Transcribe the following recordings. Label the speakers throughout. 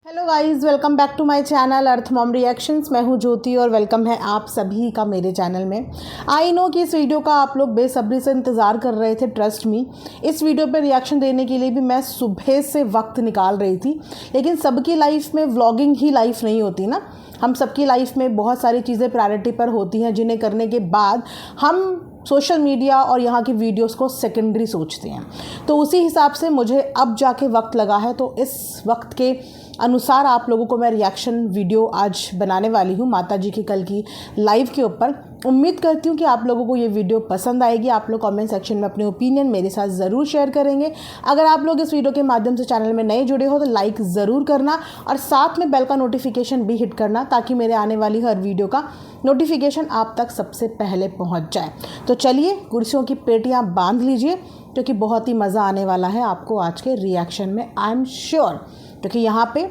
Speaker 1: Hello guys, welcome back to my channel earth mom reactions. मैं हूं ज्योति और welcome है आप सभी का मेरे चैनल में। आई नो कि इस वीडियो का आप लोग बेसब्री से इंतज़ार कर रहे थे। ट्रस्ट मी, इस वीडियो पर रिएक्शन देने के लिए भी मैं सुबह से वक्त निकाल रही थी। लेकिन सबकी लाइफ में व्लॉगिंग ही लाइफ नहीं होती ना। हम सबकी लाइफ में बहुत सारी चीज़ें प्रायोरिटी पर होती हैं, जिन्हें करने के बाद हम सोशल मीडिया और यहाँ की वीडियोस को सेकेंडरी सोचते हैं। तो उसी हिसाब से मुझे अब जाके वक्त लगा है, तो इस वक्त के अनुसार आप लोगों को मैं रिएक्शन वीडियो आज बनाने वाली हूँ माता जी की कल की लाइव के ऊपर। उम्मीद करती हूँ कि आप लोगों को ये वीडियो पसंद आएगी। आप लोग कमेंट सेक्शन में अपने ओपिनियन मेरे साथ ज़रूर शेयर करेंगे। अगर आप लोग इस वीडियो के माध्यम से चैनल में नए जुड़े हो तो लाइक ज़रूर करना और साथ में बेल का नोटिफिकेशन भी हिट करना, ताकि मेरे आने वाली हर वीडियो का नोटिफिकेशन आप तक सबसे पहले पहुँच जाए। तो चलिए कुर्सियों की पेटियाँ बांध लीजिए, क्योंकि बहुत ही मज़ा आने वाला है आपको आज के रिएक्शन में, आई एम श्योर। क्योंकि यहाँ पे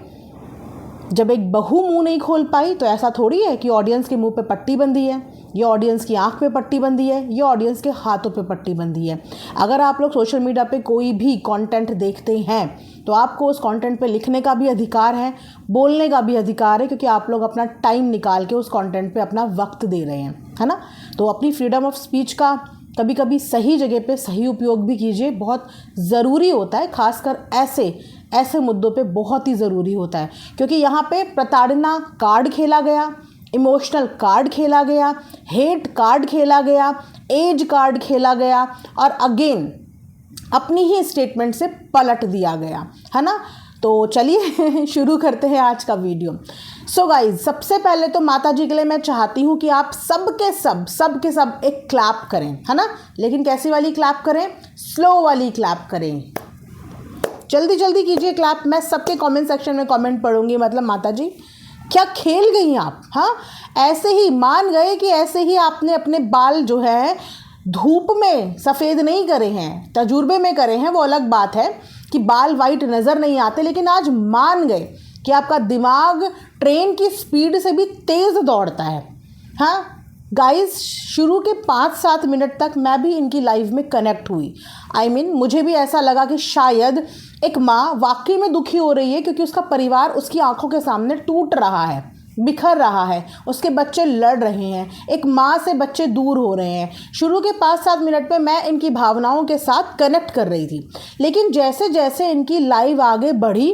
Speaker 1: जब एक बहू मुंह नहीं खोल पाई तो ऐसा थोड़ी है कि ऑडियंस के मुंह पे पट्टी बंधी है, ये ऑडियंस की आंख पे पट्टी बंधी है, ये ऑडियंस के हाथों पे पट्टी बंधी है। अगर आप लोग सोशल मीडिया पे कोई भी कंटेंट देखते हैं तो आपको उस कंटेंट पे लिखने का भी अधिकार है, बोलने का भी अधिकार है, क्योंकि आप लोग अपना टाइम निकाल के उस कंटेंट पे अपना वक्त दे रहे हैं, है ना। तो अपनी फ्रीडम ऑफ स्पीच का कभी कभी सही जगह पे सही उपयोग भी कीजिए, बहुत ज़रूरी होता है। खासकर ऐसे मुद्दों पे बहुत ही ज़रूरी होता है, क्योंकि यहाँ पे प्रताड़ना कार्ड खेला गया, इमोशनल कार्ड खेला गया, हेट कार्ड खेला गया, एज कार्ड खेला गया और अगेन अपनी ही स्टेटमेंट से पलट दिया गया, है ना। तो चलिए शुरू करते हैं आज का वीडियो। सो गाइज, सबसे पहले तो माता जी के लिए मैं चाहती हूँ कि आप सब के सब एक क्लैप करें, है ना। लेकिन कैसी वाली क्लैप करें? स्लो वाली क्लैप करें। जल्दी जल्दी कीजिए क्लैप। मैं सबके कमेंट सेक्शन में कमेंट पढ़ूंगी। मतलब माता जी क्या खेल गई आप? हाँ, ऐसे ही मान गए कि ऐसे ही आपने अपने बाल जो है धूप में सफ़ेद नहीं करे हैं, तजुर्बे में करे हैं, वो अलग बात है कि बाल वाइट नज़र नहीं आते। लेकिन आज मान गए कि आपका दिमाग ट्रेन की स्पीड से भी तेज़ दौड़ता है। हाँ गाइस, शुरू के 5-7 मिनट तक मैं भी इनकी लाइव में कनेक्ट हुई। मुझे भी ऐसा लगा कि शायद एक माँ वाकई में दुखी हो रही है, क्योंकि उसका परिवार उसकी आंखों के सामने टूट रहा है, बिखर रहा है, उसके बच्चे लड़ रहे हैं, एक माँ से बच्चे दूर हो रहे हैं। शुरू के 5-7 मिनट पे मैं इनकी भावनाओं के साथ कनेक्ट कर रही थी। लेकिन जैसे जैसे इनकी लाइव आगे बढ़ी,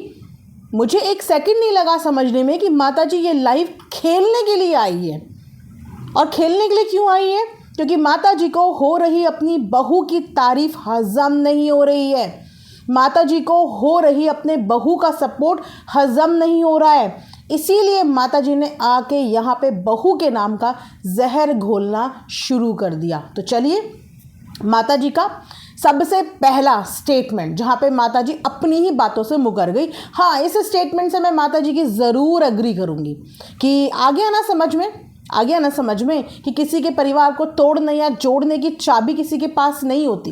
Speaker 1: मुझे एक सेकंड नहीं लगा समझने में कि माता जी ये लाइव खेलने के लिए आई है। और खेलने के लिए क्यों आई है? क्योंकि माता जी को हो रही अपनी बहू की तारीफ हजम नहीं हो रही है। माता जी को हो रही अपने बहू का सपोर्ट हजम नहीं हो रहा है। इसीलिए माता जी ने आके यहाँ पे बहू के नाम का जहर घोलना शुरू कर दिया। तो चलिए माता जी का सबसे पहला स्टेटमेंट, जहाँ पे माता जी अपनी ही बातों से मुकर गई। हाँ, इस स्टेटमेंट से मैं माता जी की ज़रूर एग्री करूँगी कि आ गया ना समझ में कि किसी के परिवार को तोड़ने या जोड़ने की चाबी किसी के पास नहीं होती।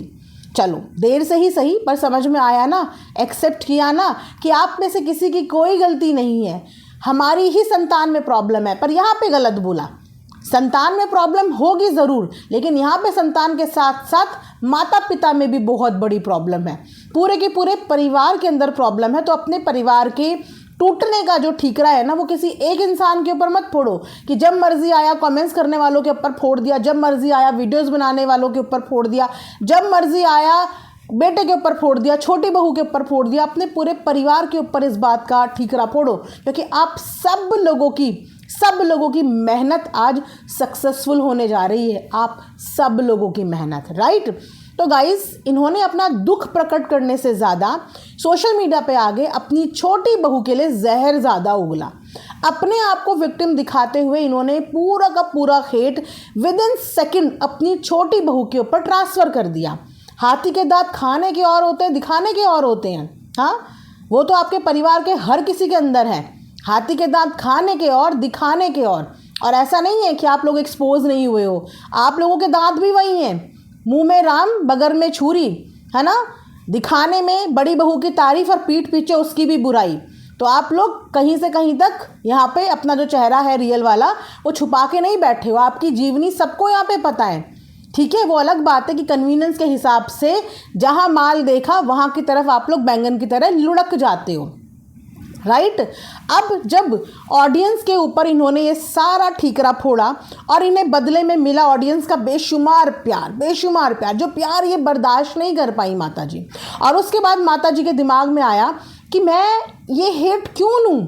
Speaker 1: चलो देर से ही सही, पर समझ में आया ना, एक्सेप्ट किया ना कि आप में से किसी की कोई गलती नहीं है, हमारी ही संतान में प्रॉब्लम है। पर यहाँ पे गलत बोला। संतान में प्रॉब्लम होगी ज़रूर, लेकिन यहाँ पे संतान के साथ साथ माता पिता में भी बहुत बड़ी प्रॉब्लम है। पूरे के पूरे परिवार के अंदर प्रॉब्लम है। तो अपने परिवार के टूटने का जो ठीकरा है ना, वो किसी एक इंसान के ऊपर मत फोड़ो कि जब मर्जी आया कमेंट्स करने वालों के ऊपर फोड़ दिया, जब मर्जी आया वीडियोस बनाने वालों के ऊपर फोड़ दिया, जब मर्जी आया बेटे के ऊपर फोड़ दिया, छोटी बहू के ऊपर फोड़ दिया। अपने पूरे परिवार के ऊपर इस बात का ठीकरा फोड़ो, क्योंकि आप सब लोगों की मेहनत आज सक्सेसफुल होने जा रही है। आप सब लोगों की मेहनत, राइट। तो गाइस, इन्होंने अपना दुख प्रकट करने से ज़्यादा सोशल मीडिया पे आगे अपनी छोटी बहू के लिए जहर ज़्यादा उगला। अपने आप को विक्टिम दिखाते हुए इन्होंने पूरा का पूरा हेट विद इन सेकेंड अपनी छोटी बहू के ऊपर ट्रांसफ़र कर दिया। हाथी के दांत खाने के और होते हैं, दिखाने के और होते हैं। हाँ, वो तो आपके परिवार के हर किसी के अंदर है। हाथी के दांत खाने के और दिखाने के और ऐसा नहीं है कि आप लोग एक्सपोज नहीं हुए हो, आप लोगों के दांत भी वही हैं। मुंह में राम बगर में छुरी, है ना। दिखाने में बड़ी बहू की तारीफ और पीठ पीछे उसकी भी बुराई। तो आप लोग कहीं से कहीं तक यहाँ पे अपना जो चेहरा है रियल वाला, वो छुपा के नहीं बैठे हो। आपकी जीवनी सबको यहाँ पे पता है, ठीक है। वो अलग बात है कि कन्वीनियंस के हिसाब से जहाँ माल देखा वहाँ की तरफ आप लोग बैंगन की तरह लुढ़क जाते हो। राइट। अब जब ऑडियंस के ऊपर इन्होंने ये सारा ठीकरा फोड़ा और इन्हें बदले में मिला ऑडियंस का बेशुमार प्यार, जो प्यार ये बर्दाश्त नहीं कर पाई माता जी। और उसके बाद माता जी के दिमाग में आया कि मैं ये हेट क्यों लूँ,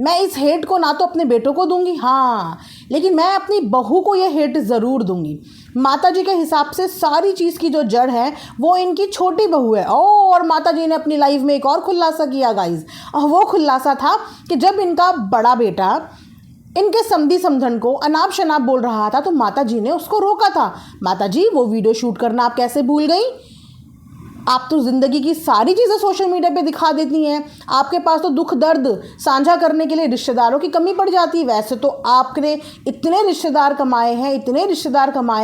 Speaker 1: मैं इस हेट को ना तो अपने बेटों को दूंगी, हाँ, लेकिन मैं अपनी बहू को ये हेट ज़रूर दूंगी। माता जी के हिसाब से सारी चीज़ की जो जड़ है वो इनकी छोटी बहू है। और माता जी ने अपनी लाइफ में एक और खुलासा किया गाइस, और वो खुलासा था कि जब इनका बड़ा बेटा इनके समधी समधन को अनाप शनाप बोल रहा था तो माता जी ने उसको रोका था। माता जी, वो वीडियो शूट करना आप कैसे भूल गई? आप तो ज़िंदगी की सारी चीज़ें सोशल मीडिया पे दिखा देती हैं। आपके पास तो दुख दर्द साझा करने के लिए रिश्तेदारों की कमी पड़ जाती है। वैसे तो आपने इतने रिश्तेदार कमाए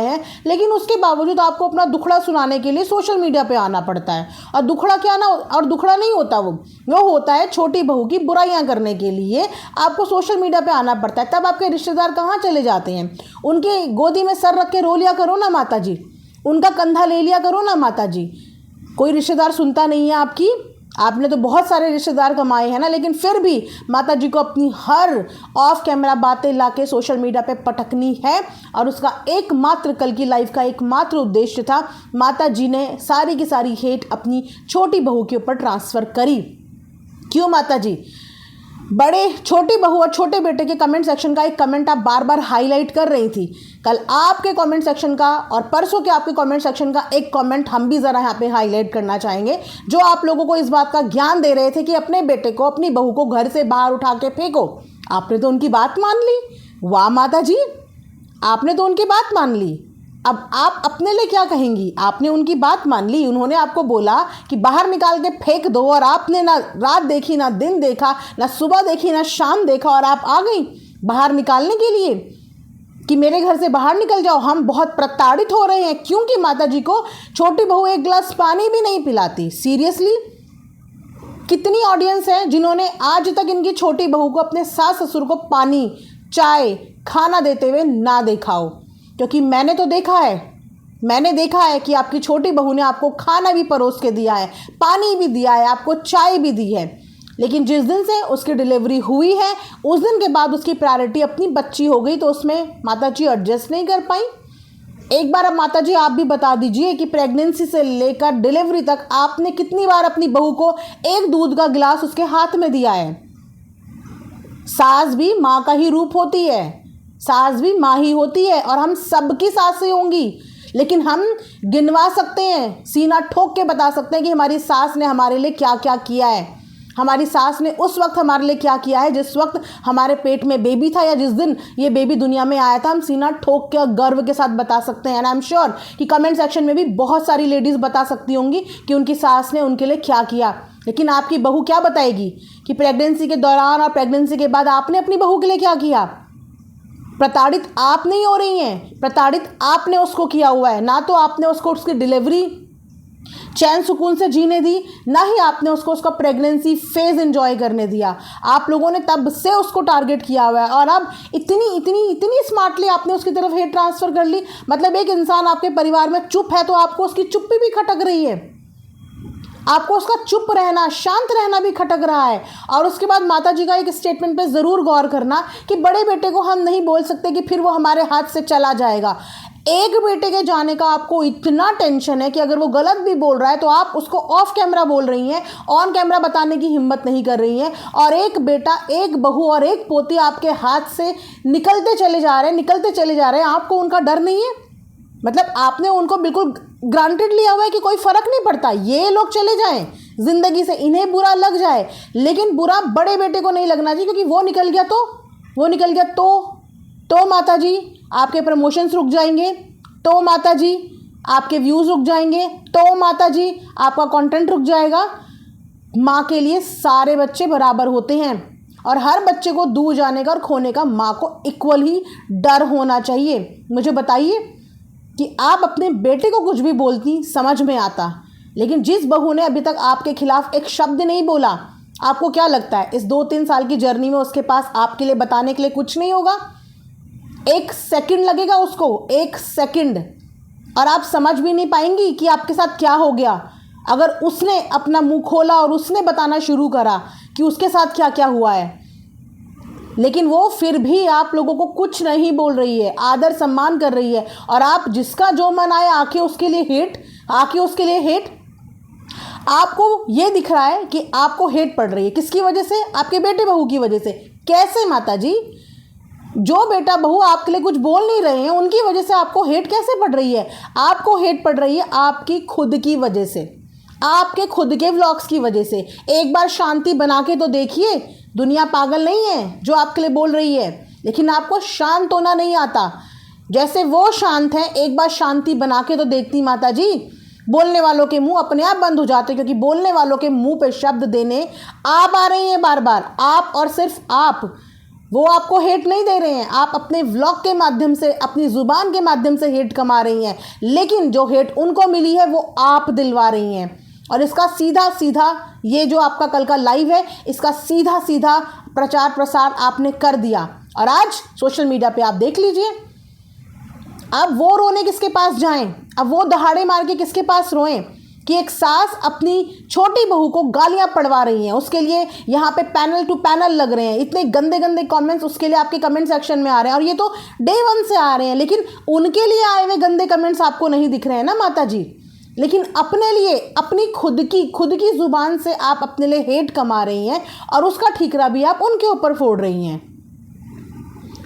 Speaker 1: हैं, लेकिन उसके बावजूद आपको अपना दुखड़ा सुनाने के लिए सोशल मीडिया पे आना पड़ता है। और दुखड़ा नहीं होता, वो होता है छोटी बहू की बुराइयाँ करने के लिए आपको सोशल मीडिया पर आना पड़ता है। तब आपके रिश्तेदार कहाँ चले जाते हैं? उनकी गोदी में सर रख के रो लिया करो ना माता जी, उनका कंधा ले लिया करो ना माता जी। कोई रिश्तेदार सुनता नहीं है आपकी, आपने तो बहुत सारे रिश्तेदार कमाए हैं ना, लेकिन फिर भी माता जी को अपनी हर ऑफ कैमरा बातें लाके सोशल मीडिया पे पटकनी है। और उसका एकमात्र कल की लाइफ का एकमात्र उद्देश्य था, माता जी ने सारी की सारी हेट अपनी छोटी बहू के ऊपर ट्रांसफ़र करी। क्यों माता जी? छोटी बहू और छोटे बेटे के कमेंट सेक्शन का एक कमेंट आप बार बार हाईलाइट कर रही थी। कल आपके कमेंट सेक्शन का और परसों के आपके कमेंट सेक्शन का एक कमेंट हम भी ज़रा यहाँ पे हाईलाइट करना चाहेंगे, जो आप लोगों को इस बात का ज्ञान दे रहे थे कि अपने बेटे को, अपनी बहू को घर से बाहर उठा के फेंको। आपने तो उनकी बात मान ली। वाह माता जी, आपने तो उनकी बात मान ली। अब आप अपने लिए क्या कहेंगी? आपने उनकी बात मान ली, उन्होंने आपको बोला कि बाहर निकाल के फेंक दो, और आपने ना रात देखी, ना दिन देखा, ना सुबह देखी, ना शाम देखा, और आप आ गई बाहर निकालने के लिए कि मेरे घर से बाहर निकल जाओ, हम बहुत प्रताड़ित हो रहे हैं। क्योंकि माता जी को छोटी बहू एक गिलास पानी भी नहीं पिलाती। सीरियसली, कितनी ऑडियंस है जिन्होंने आज तक इनकी छोटी बहू को, अपने सास ससुर को पानी, चाय, खाना देते हुए ना देखा हो? क्योंकि मैंने देखा है कि आपकी छोटी बहू ने आपको खाना भी परोस के दिया है, पानी भी दिया है, आपको चाय भी दी है। लेकिन जिस दिन से उसकी डिलीवरी हुई है उस दिन के बाद उसकी प्रायोरिटी अपनी बच्ची हो गई, तो उसमें माता जी एडजस्ट नहीं कर पाई। एक बार अब माता जी आप भी बता दीजिए कि प्रेगनेंसी से लेकर डिलीवरी तक आपने कितनी बार अपनी बहू को एक दूध का गिलास उसके हाथ में दिया है? सास भी माँ का ही रूप होती है, सास भी माँ ही होती है, और हम सबकी सासें होंगी, लेकिन हम गिनवा सकते हैं, सीना ठोक के बता सकते हैं कि हमारी सास ने हमारे लिए क्या क्या किया है। हमारी सास ने उस वक्त हमारे लिए क्या किया है जिस वक्त हमारे पेट में बेबी था, या जिस दिन ये बेबी दुनिया में आया था। हम सीना ठोक के गर्व के साथ बता सकते हैं। एंड आई एम श्योर कि कमेंट सेक्शन में भी बहुत सारी लेडीज़ बता सकती होंगी कि उनकी सास ने उनके लिए क्या किया। लेकिन आपकी बहू क्या बताएगी कि प्रेगनेंसी के दौरान और प्रेगनेंसी के बाद आपने अपनी बहू के लिए क्या किया? प्रताड़ित आप नहीं हो रही हैं, प्रताड़ित आपने उसको किया हुआ है। ना तो आपने उसको उसकी डिलीवरी चैन सुकून से जीने दी, ना ही आपने उसको उसका प्रेगनेंसी फेज एंजॉय करने दिया। आप लोगों ने तब से उसको टारगेट किया हुआ है, और अब इतनी स्मार्टली आपने उसकी तरफ हेट ट्रांसफ़र कर ली। मतलब एक इंसान आपके परिवार में चुप है तो आपको उसकी चुप्पी भी खटक रही है, आपको उसका चुप रहना, शांत रहना भी खटक रहा है। और उसके बाद माता जी का एक स्टेटमेंट पे ज़रूर गौर करना कि बड़े बेटे को हम नहीं बोल सकते कि फिर वो हमारे हाथ से चला जाएगा। एक बेटे के जाने का आपको इतना टेंशन है कि अगर वो गलत भी बोल रहा है तो आप उसको ऑफ कैमरा बोल रही हैं, ऑन कैमरा बताने की हिम्मत नहीं कर रही हैं। और एक बेटा, एक बहू और एक पोती आपके हाथ से निकलते चले जा रहे हैं, आपको उनका डर नहीं है? मतलब आपने उनको बिल्कुल ग्रांटेड लिया हुआ है कि कोई फ़र्क नहीं पड़ता, ये लोग चले जाएं ज़िंदगी से, इन्हें बुरा लग जाए, लेकिन बुरा बड़े बेटे को नहीं लगना चाहिए, क्योंकि वो निकल गया तो माता जी आपके प्रमोशंस रुक जाएंगे, तो माता जी आपके व्यूज़ रुक जाएंगे, तो माता जी आपका कंटेंट रुक जाएगा। माँ के लिए सारे बच्चे बराबर होते हैं, और हर बच्चे को दूर जाने का और खोने का माँ को इक्वल ही डर होना चाहिए। मुझे बताइए कि आप अपने बेटे को कुछ भी बोलती समझ में आता, लेकिन जिस बहू ने अभी तक आपके खिलाफ एक शब्द नहीं बोला, आपको क्या लगता है इस 2-3 साल की जर्नी में उसके पास आपके लिए बताने के लिए कुछ नहीं होगा? 1 सेकंड लगेगा उसको, 1 सेकंड, और आप समझ भी नहीं पाएंगी कि आपके साथ क्या हो गया। अगर उसने अपना मुंह खोला और उसने बताना शुरू करा कि उसके साथ क्या क्या हुआ है, लेकिन वो फिर भी आप लोगों को कुछ नहीं बोल रही है, आदर सम्मान कर रही है। और आप जिसका जो मन आए आके उसके लिए हेट। आपको ये दिख रहा है कि आपको हेट पड़ रही है, किसकी वजह से? आपके बेटे बहू की वजह से। कैसे माता जी? जो बेटा बहू आपके लिए कुछ बोल नहीं रहे हैं उनकी वजह से आपको हेट कैसे पड़ रही है? आपको हेट पड़ रही है आपकी खुद की वजह से, आपके खुद के व्लॉग्स की वजह से। एक बार शांति बना के तो देखिए, दुनिया पागल नहीं है जो आपके लिए बोल रही है, लेकिन आपको शांत होना नहीं आता। जैसे वो शांत है, एक बार शांति बना के तो देखती माता जी। बोलने वालों के मुंह अपने आप बंद हो जाते, क्योंकि बोलने वालों के मुंह पे शब्द देने आप आ रही हैं बार बार, आप और सिर्फ आप। वो आपको हेट नहीं दे रहे हैं, आप अपने व्लॉग के माध्यम से, अपनी ज़ुबान के माध्यम से हेट कमा रही हैं, लेकिन जो हेट उनको मिली है वो आप दिलवा रही हैं। और इसका सीधा सीधा ये जो आपका कल का लाइव है, इसका सीधा सीधा प्रचार प्रसार आपने कर दिया। और आज सोशल मीडिया पे आप देख लीजिए, अब वो रोने किसके पास जाएं, अब वो दहाड़े मार के किसके पास रोएं कि एक सास अपनी छोटी बहू को गालियां पड़वा रही हैं। उसके लिए यहाँ पे पैनल टू पैनल लग रहे हैं, इतने गंदे गंदे कमेंट्स उसके लिए आपके कमेंट सेक्शन में आ रहे हैं, और ये तो डे 1 से आ रहे हैं। लेकिन उनके लिए आए हुए गंदे कमेंट्स आपको नहीं दिख रहे हैं ना माता जी, लेकिन अपने लिए, अपनी खुद की ज़ुबान से आप अपने लिए हेट कमा रही हैं, और उसका ठीकरा भी आप उनके ऊपर फोड़ रही हैं।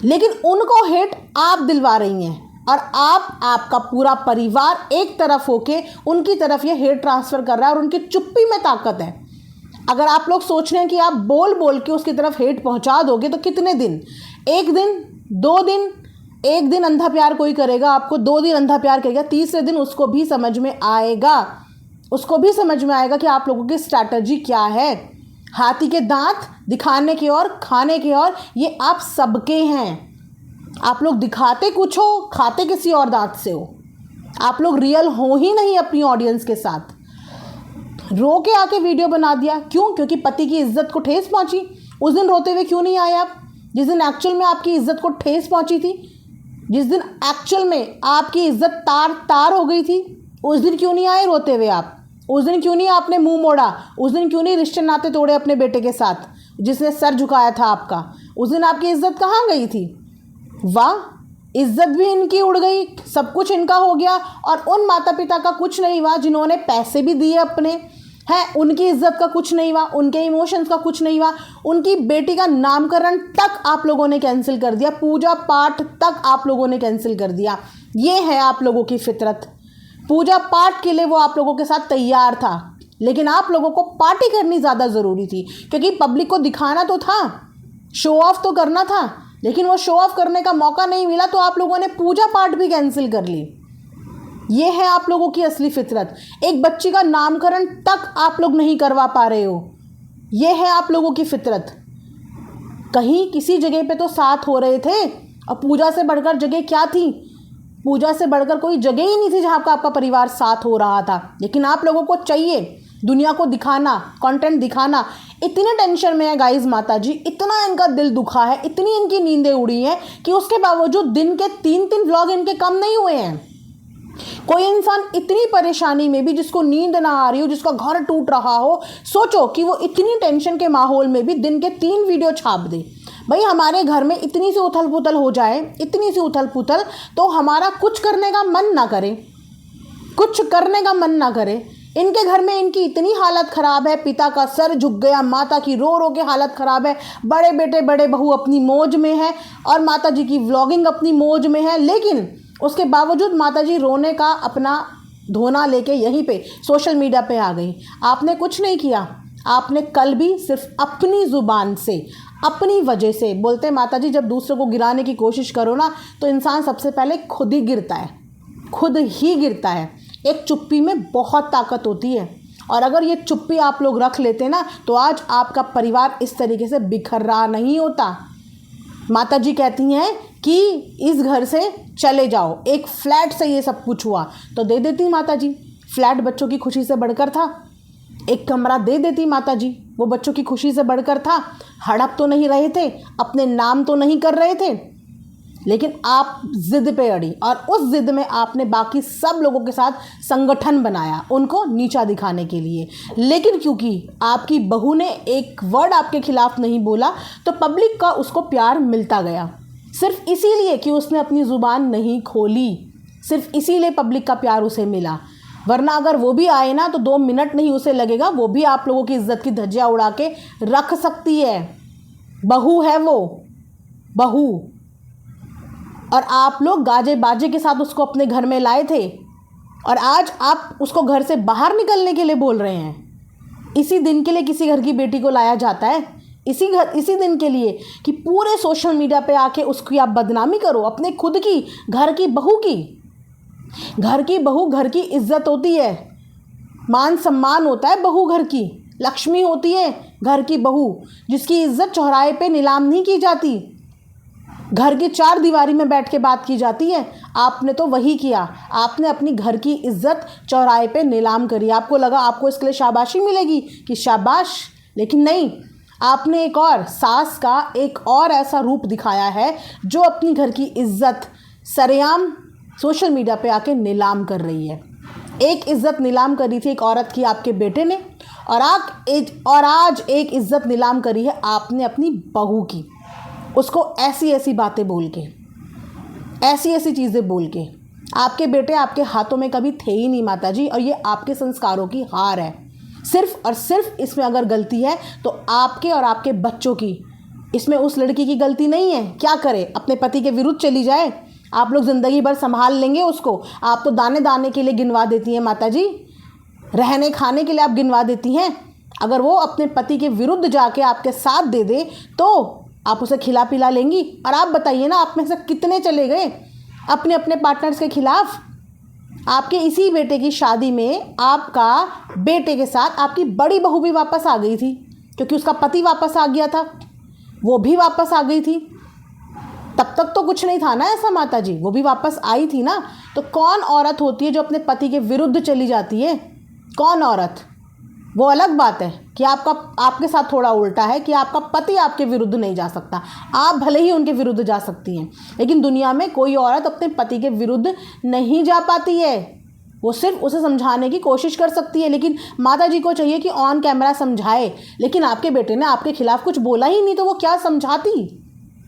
Speaker 1: लेकिन उनको हेट आप दिलवा रही हैं, और आपका पूरा परिवार एक तरफ होके उनकी तरफ ये हेट ट्रांसफ़र कर रहा है, और उनकी चुप्पी में ताकत है। अगर आप लोग सोच रहे हैं कि आप बोल बोल के उसकी तरफ हेट पहुंचा दोगे, तो कितने दिन? 1 दिन, 2 दिन, 1 दिन अंधा प्यार कोई करेगा आपको, 2 दिन अंधा प्यार करेगा, तीसरे दिन उसको भी समझ में आएगा, कि आप लोगों की स्ट्रैटेजी क्या है। हाथी के दांत दिखाने के और खाने के और, ये आप सबके हैं। आप लोग दिखाते कुछ हो, खाते किसी और दांत से हो। आप लोग रियल हो ही नहीं अपनी ऑडियंस के साथ। रो के आके वीडियो बना दिया, क्यों? क्योंकि पति की इज्जत को ठेस पहुंची। उस दिन रोते हुए क्यों नहीं आए आप, जिस दिन एक्चुअल में आपकी इज्जत को ठेस पहुंची थी, जिस दिन एक्चुअल में आपकी इज्जत तार तार हो गई थी? उस दिन क्यों नहीं आए रोते हुए आप? उस दिन क्यों नहीं आपने मुंह मोड़ा? उस दिन क्यों नहीं रिश्ते नाते तोड़े अपने बेटे के साथ, जिसने सर झुकाया था आपका? उस दिन आपकी इज्जत कहाँ गई थी? वाह, इज्जत भी इनकी उड़ गई, सब कुछ इनका हो गया, और उन माता पिता का कुछ नहीं हुआ जिन्होंने पैसे भी दिए अपने हैं, उनकी इज्जत का कुछ नहीं हुआ, उनके इमोशंस का कुछ नहीं हुआ। उनकी बेटी का नामकरण तक आप लोगों ने कैंसिल कर दिया, पूजा पाठ तक आप लोगों ने कैंसिल कर दिया। ये है आप लोगों की फितरत। पूजा पाठ के लिए वो आप लोगों के साथ तैयार था, लेकिन आप लोगों को पार्टी करनी ज़्यादा ज़रूरी थी, क्योंकि पब्लिक को दिखाना तो था, शो ऑफ तो करना था, लेकिन वो शो ऑफ करने का मौका नहीं मिला, तो आप लोगों ने पूजा पाठ भी कैंसिल कर ली। ये है आप लोगों की असली फितरत। एक बच्ची का नामकरण तक आप लोग नहीं करवा पा रहे हो, ये है आप लोगों की फितरत। कहीं किसी जगह पे तो साथ हो रहे थे, और पूजा से बढ़कर जगह क्या थी? पूजा से बढ़कर कोई जगह ही नहीं थी जहाँ का आपका परिवार साथ हो रहा था। लेकिन आप लोगों को चाहिए दुनिया को दिखाना, कंटेंट दिखाना। इतने टेंशन में है गाइस माता जी, इतना इनका दिल दुखा है, इतनी इनकी नींदें उड़ी हैं, कि उसके बावजूद दिन के 3-3 व्लॉग इनके कम नहीं हुए हैं। कोई इंसान इतनी परेशानी में भी, जिसको नींद ना आ रही हो, जिसका घर टूट रहा हो, सोचो कि वो इतनी टेंशन के माहौल में भी दिन के 3 वीडियो छाप दे। भाई हमारे घर में इतनी सी उथल पुथल हो जाए, इतनी सी उथल पुथल, तो हमारा कुछ करने का मन ना करे, कुछ करने का मन ना करे। इनके घर में इनकी इतनी हालत ख़राब है, पिता का सर झुक गया, माता की रो रो के हालत ख़राब है, बड़े बेटे बड़े बहू अपनी मौज में है, और माता जी की व्लॉगिंग अपनी मौज में है। लेकिन उसके बावजूद माता जी रोने का अपना धोना लेके यहीं पे सोशल मीडिया पे आ गई। आपने कुछ नहीं किया, आपने कल भी सिर्फ अपनी ज़ुबान से, अपनी वजह से, बोलते माता जी जब दूसरों को गिराने की कोशिश करो ना, तो इंसान सबसे पहले खुद ही गिरता है, खुद ही गिरता है। एक चुप्पी में बहुत ताकत होती है, और अगर ये चुप्पी आप लोग रख लेते ना, तो आज आपका परिवार इस तरीके से बिखर रहा नहीं होता। माता जी कहती हैं कि इस घर से चले जाओ, एक फ्लैट से ये सब कुछ हुआ तो दे देती माता जी। फ्लैट बच्चों की खुशी से बढ़कर था, एक कमरा दे देती माता जी, वो बच्चों की खुशी से बढ़कर था। हड़प तो नहीं रहे थे, अपने नाम तो नहीं कर रहे थे, लेकिन आप जिद पे अड़ी और उस जिद में आपने बाकी सब लोगों के साथ संगठन बनाया उनको नीचा दिखाने के लिए। लेकिन क्योंकि आपकी बहू ने एक वर्ड आपके खिलाफ नहीं बोला तो पब्लिक का उसको प्यार मिलता गया, सिर्फ इसीलिए कि उसने अपनी ज़ुबान नहीं खोली, सिर्फ इसीलिए पब्लिक का प्यार उसे मिला। वरना अगर वो भी आए ना तो 2 मिनट नहीं उसे लगेगा, वो भी आप लोगों की इज्जत की धज्जियाँ उड़ा के रख सकती है। बहू है वो, बहू। और आप लोग गाजे बाजे के साथ उसको अपने घर में लाए थे और आज आप उसको घर से बाहर निकलने के लिए बोल रहे हैं। इसी दिन के लिए किसी घर की बेटी को लाया जाता है, इसी दिन के लिए कि पूरे सोशल मीडिया पे आके उसकी आप बदनामी करो, अपने खुद की, घर की बहू की। घर की बहू, घर की इज्जत होती है, मान सम्मान होता है बहू घर की, लक्ष्मी होती है घर की बहू, जिसकी इज्जत चौराहे पे नीलाम नहीं की जाती, घर की 4 दीवारी में बैठ के बात की जाती है। आपने तो वही किया, आपने अपनी घर की इज्जत चौराहे पे नीलाम करी। आपको लगा आपको इसके लिए शाबाशी मिलेगी कि शाबाश, लेकिन नहीं, आपने एक और सास का एक और ऐसा रूप दिखाया है जो अपनी घर की इज्जत सरेआम सोशल मीडिया पे आके नीलाम कर रही है। एक इज्जत नीलाम करी थी एक औरत की आपके बेटे ने, और आज एक इज्जत नीलाम करी है आपने अपनी बहू की, उसको ऐसी ऐसी बातें बोल के, ऐसी ऐसी चीज़ें बोल के। आपके बेटे आपके हाथों में कभी थे ही नहीं माता जी, और ये आपके संस्कारों की हार है। सिर्फ और सिर्फ इसमें अगर गलती है तो आपके और आपके बच्चों की, इसमें उस लड़की की गलती नहीं है। क्या करे, अपने पति के विरुद्ध चली जाए, आप लोग ज़िंदगी भर संभाल लेंगे उसको। आप तो दाने दाने के लिए गिनवा देती हैं माता जी, रहने खाने के लिए आप गिनवा देती हैं। अगर वो अपने पति के विरुद्ध जाके आपके साथ दे दे तो आप उसे खिला पिला लेंगी। और आप बताइए ना, आप में से कितने चले गए अपने अपने पार्टनर्स के खिलाफ। आपके इसी बेटे की शादी में आपका बेटे के साथ आपकी बड़ी बहू भी वापस आ गई थी, क्योंकि उसका पति वापस आ गया था, वो भी वापस आ गई थी। तब तक तो कुछ नहीं था ना ऐसा माता जी, वो भी वापस आई थी ना। तो कौन औरत होती है जो अपने पति के विरुद्ध चली जाती है? कौन औरत? वो अलग बात है कि आपके साथ थोड़ा उल्टा है कि आपका पति आपके विरुद्ध नहीं जा सकता, आप भले ही उनके विरुद्ध जा सकती हैं, लेकिन दुनिया में कोई औरत अपने पति के विरुद्ध नहीं जा पाती है। वो सिर्फ उसे समझाने की कोशिश कर सकती है, लेकिन माता जी को चाहिए कि ऑन कैमरा समझाए। लेकिन आपके बेटे ने आपके खिलाफ कुछ बोला ही नहीं, तो वो क्या समझाती?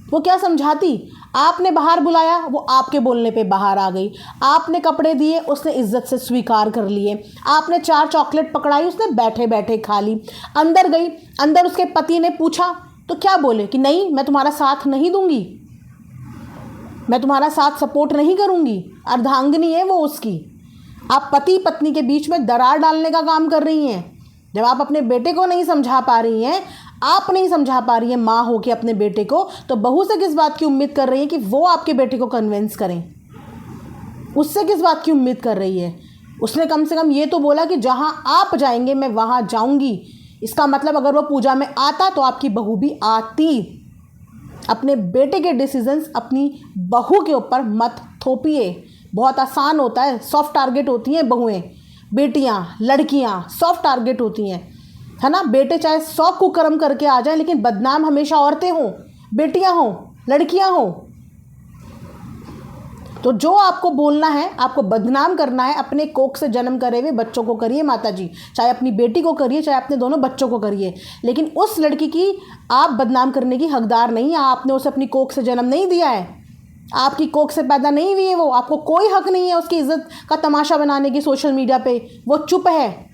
Speaker 1: वो क्या समझाती? आपने बाहर बुलाया, वो आपके बोलने पे बाहर आ गई। आपने कपड़े दिए, उसने इज्जत से स्वीकार कर लिए। आपने 4 चॉकलेट पकड़ाई, उसने बैठे बैठे खा ली। अंदर गई, अंदर उसके पति ने पूछा तो क्या बोले कि नहीं, मैं तुम्हारा साथ नहीं दूंगी, मैं तुम्हारा साथ सपोर्ट नहीं करूंगी। अर्धांगिनी है वो उसकी। आप पति पत्नी के बीच में दरार डालने का काम कर रही हैं। जब आप अपने बेटे को नहीं समझा पा रही हैं, आप नहीं समझा पा रही हैं माँ हो के अपने बेटे को, तो बहू से किस बात की उम्मीद कर रही है कि वो आपके बेटे को कन्विंस करें? उससे किस बात की उम्मीद कर रही है? उसने कम से कम ये तो बोला कि जहाँ आप जाएंगे मैं वहाँ जाऊँगी। इसका मतलब अगर वो पूजा में आता तो आपकी बहू भी आती। अपने बेटे के डिसीजंस अपनी बहू के ऊपर मत थोपिए। बहुत आसान होता है, सॉफ्ट टारगेट होती हैं बहुएँ, बेटियाँ, लड़कियाँ सॉफ्ट टारगेट होती हैं, है ना। बेटे चाहे 100 कुकर्म करके आ जाए, लेकिन बदनाम हमेशा औरतें हों, बेटियां हों, लड़कियां हों। तो जो आपको बोलना है, आपको बदनाम करना है, अपने कोख से जन्म करे हुए बच्चों को करिए माता जी, चाहे अपनी बेटी को करिए, चाहे अपने दोनों बच्चों को करिए, लेकिन उस लड़की की आप बदनाम करने की हकदार नहीं है। आपने उसे अपनी कोख से जन्म नहीं दिया है, आपकी कोख से पैदा नहीं हुई है वो। आपको कोई हक नहीं है उसकी इज्जत का तमाशा बनाने की सोशल मीडिया पे। वो चुप है,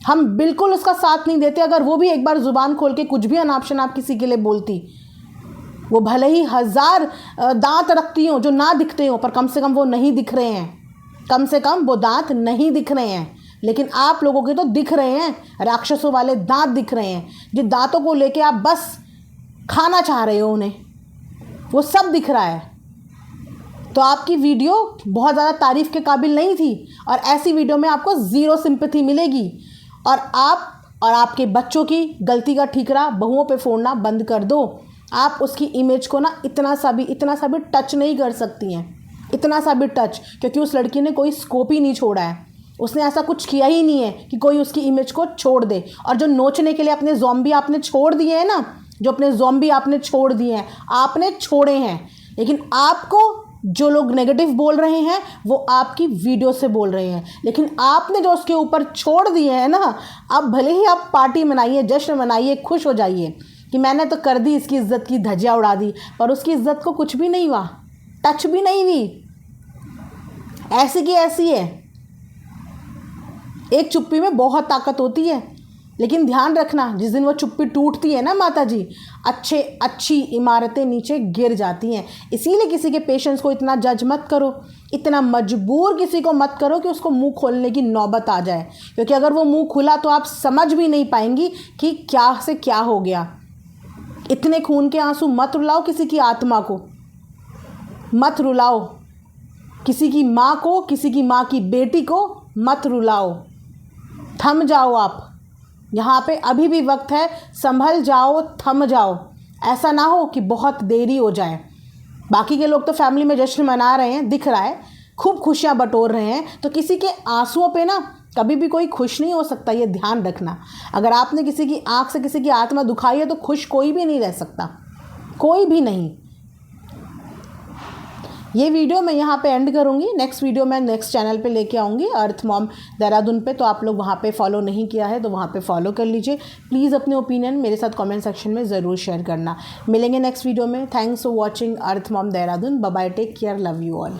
Speaker 1: हम बिल्कुल उसका साथ नहीं देते। अगर वो भी एक बार ज़ुबान खोल के कुछ भी अनाप शनाप किसी के लिए बोलती, वो भले ही 1000 दांत रखती हों जो ना दिखते हों, पर कम से कम वो नहीं दिख रहे हैं, कम से कम वो दांत नहीं दिख रहे हैं। लेकिन आप लोगों के तो दिख रहे हैं, राक्षसों वाले दांत दिख रहे हैं, जिन दांतों को लेके आप बस खाना चाह रहे हो उन्हें, वो सब दिख रहा है। तो आपकी वीडियो बहुत ज़्यादा तारीफ़ के काबिल नहीं थी, और ऐसी वीडियो में आपको 0 सिंपैथी मिलेगी। और आप और आपके बच्चों की गलती का ठीकरा बहुओं पे फोड़ना बंद कर दो। आप उसकी इमेज को ना इतना सा भी टच नहीं कर सकती हैं, इतना सा भी टच, क्योंकि उस लड़की ने कोई स्कोप ही नहीं छोड़ा है। उसने ऐसा कुछ किया ही नहीं है कि कोई उसकी इमेज को छोड़ दे। और जो नोचने के लिए अपने ज़ॉम्बी आपने छोड़ दिए हैं ना, जो अपने ज़ॉम्बी आपने छोड़ दिए हैं, आपने छोड़े हैं, लेकिन आपको जो लोग नेगेटिव बोल रहे हैं वो आपकी वीडियो से बोल रहे हैं, लेकिन आपने जो उसके ऊपर छोड़ दिए हैं ना, अब भले ही आप पार्टी मनाइए, जश्न मनाइए, खुश हो जाइए कि मैंने तो कर दी, इसकी इज्जत की धज्जियाँ उड़ा दी, पर उसकी इज्जत को कुछ भी नहीं हुआ, टच भी नहीं हुई, ऐसी की ऐसी है। एक चुप्पी में बहुत ताकत होती है, लेकिन ध्यान रखना जिस दिन वो चुप्पी टूटती है ना माता जी, अच्छी इमारतें नीचे गिर जाती हैं। इसीलिए किसी के पेशेंस को इतना जज मत करो, इतना मजबूर किसी को मत करो कि उसको मुंह खोलने की नौबत आ जाए, क्योंकि अगर वो मुंह खुला तो आप समझ भी नहीं पाएंगी कि क्या से क्या हो गया। इतने खून के आंसू मत रुलाओ किसी की आत्मा को, मत रुलाओ किसी की माँ को, किसी की माँ की बेटी को मत रुलाओ। थम जाओ आप, यहाँ पे अभी भी वक्त है, संभल जाओ, थम जाओ। ऐसा ना हो कि बहुत देरी हो जाए। बाकी के लोग तो फैमिली में जश्न मना रहे हैं, दिख रहा है, खूब खुशियाँ बटोर रहे हैं, तो किसी के आंसुओं पे ना कभी भी कोई खुश नहीं हो सकता, ये ध्यान रखना। अगर आपने किसी की आँख से किसी की आत्मा दुखाई है तो खुश कोई भी नहीं रह सकता, कोई भी नहीं। ये वीडियो मैं यहाँ पे एंड करूँगी। नेक्स्ट वीडियो मैं नेक्स्ट चैनल पे लेके आऊँगी, अर्थ मॉम देहरादून पे, तो आप लोग वहाँ पे फॉलो नहीं किया है तो वहाँ पे फॉलो कर लीजिए। प्लीज़ अपने ओपिनियन मेरे साथ कमेंट सेक्शन में ज़रूर शेयर करना। मिलेंगे नेक्स्ट वीडियो में। Thanks for watching earth mom Dehradun. Bye bye, take care, love you all.